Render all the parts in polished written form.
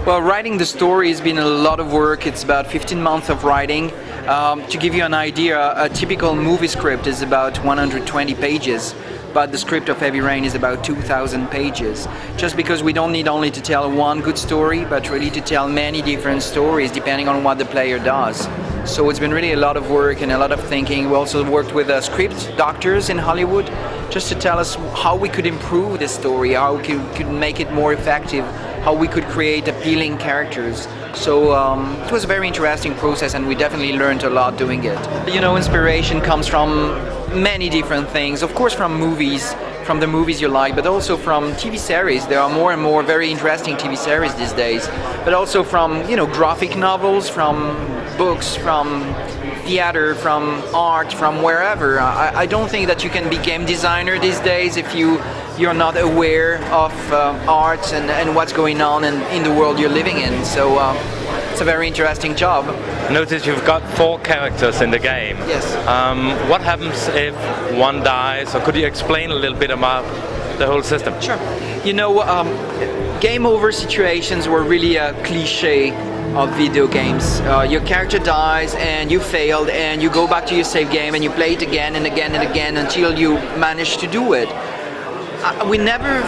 Well, writing the story has been a lot of work. It's about 15 months of writing. To give you an idea, a typical movie script is about 120 pages, but the script of Heavy Rain is about 2,000 pages. Just because we don't need only to tell one good story, but really to tell many different stories depending on what the player does. So it's been really a lot of work and a lot of thinking. We also worked with script doctors in Hollywood just to tell us how we could improve the story, how we could make it more effective, how we could create appealing characters. So it was a very interesting process, and we definitely learned a lot doing it. You know, inspiration comes from many different things. Of course, from movies, from the movies you like, but also from TV series. There are more and more very interesting TV series these days. But also from, you know, graphic novels, from books, from theater, from art, from wherever. I don't think that you can be game designer these days if you're not aware of art and what's going on in the world you're living in. So it's a very interesting job. I noticed you've got 4 characters in the game. Yes. What happens if one dies, or could you explain a little bit about the whole system? Sure. You know, game over situations were really a cliche of video games. Your character dies and you failed, and you go back to your save game and you play it again and again and again until you manage to do it. We never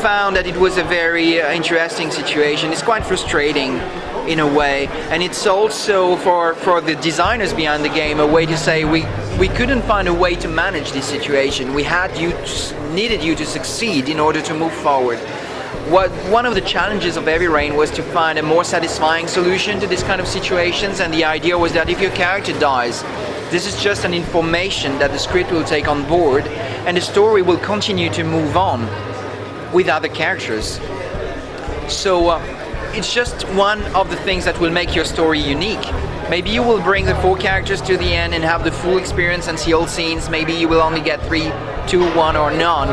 found that it was a very interesting situation. It's quite frustrating in a way, and it's also for the designers behind the game a way to say we couldn't find a way to manage this situation. We needed you to succeed in order to move forward. One of the challenges of Heavy Rain was to find a more satisfying solution to this kind of situations, and the idea was that if your character dies, this is just an information that the script will take on board, and the story will continue to move on with other characters. So it's just one of the things that will make your story unique. Maybe you will bring the 4 characters to the end and have the full experience and see all scenes. Maybe you will only get 3, 2, 1 or none.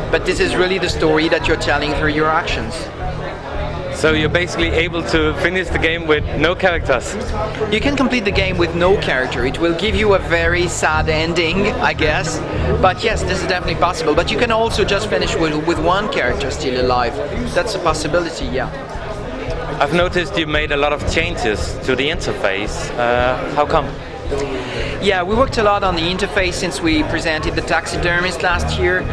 But this is really the story that you're telling through your actions. So you're basically able to finish the game with no characters? You can complete the game with no character. It will give you a very sad ending, I guess. But yes, this is definitely possible. But you can also just finish with one character still alive. That's a possibility, yeah. I've noticed you made a lot of changes to the interface. How come? Yeah, we worked a lot on the interface since we presented the Taxidermist last year.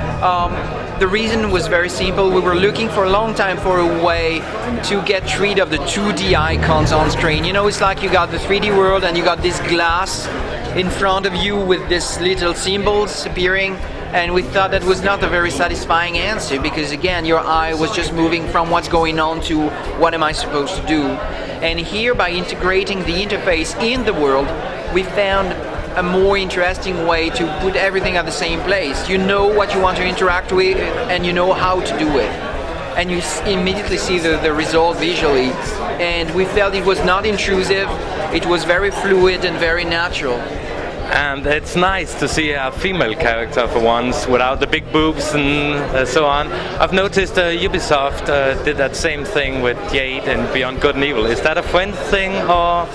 The reason was very simple. We were looking for a long time for a way to get rid of the 2D icons on screen. You know, it's like you got the 3D world and you got this glass in front of you with these little symbols appearing, and we thought that was not a very satisfying answer, because again, your eye was just moving from what's going on to what am I supposed to do. And here, by integrating the interface in the world, we found a more interesting way to put everything at the same place. You know what you want to interact with, and you know how to do it. And you immediately see the result visually. And we felt it was not intrusive, it was very fluid and very natural. And it's nice to see a female character for once, without the big boobs and so on. I've noticed Ubisoft did that same thing with Jade and Beyond Good and Evil. Is that a French thing, or...?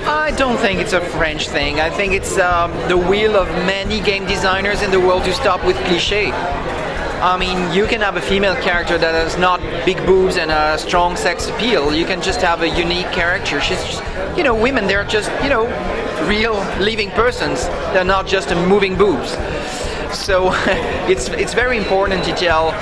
I don't think it's a French thing. I think it's the will of many game designers in the world to stop with cliché. I mean, you can have a female character that has not big boobs and a strong sex appeal. You can just have a unique character. She's just, you know, women, they're just, you know, real living persons. They're not just moving boobs. So it's very important to tell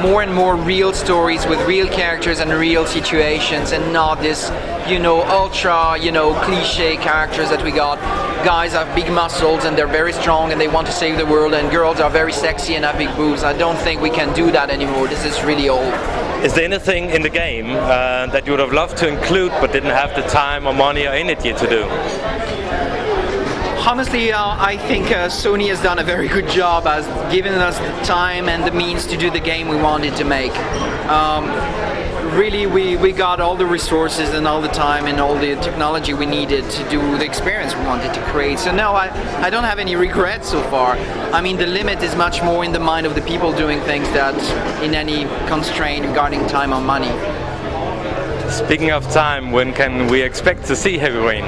more and more real stories with real characters and real situations, and not this, you know, ultra, you know, cliche characters that we got. Guys have big muscles and they're very strong and they want to save the world, and girls are very sexy and have big boobs. I don't think we can do that anymore. This is really old. Is there anything in the game that you would have loved to include but didn't have the time or money or energy to do? Honestly, I think Sony has done a very good job as giving us the time and the means to do the game we wanted to make. Really, we got all the resources and all the time and all the technology we needed to do the experience we wanted to create. So no, I don't have any regrets so far. I mean, the limit is much more in the mind of the people doing things than in any constraint regarding time or money. Speaking of time, when can we expect to see Heavy Rain?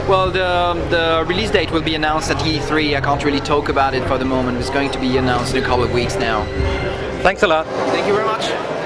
Well, the release date will be announced at E3. I can't really talk about it for the moment. It's going to be announced in a couple of weeks now. Thanks a lot. Thank you very much.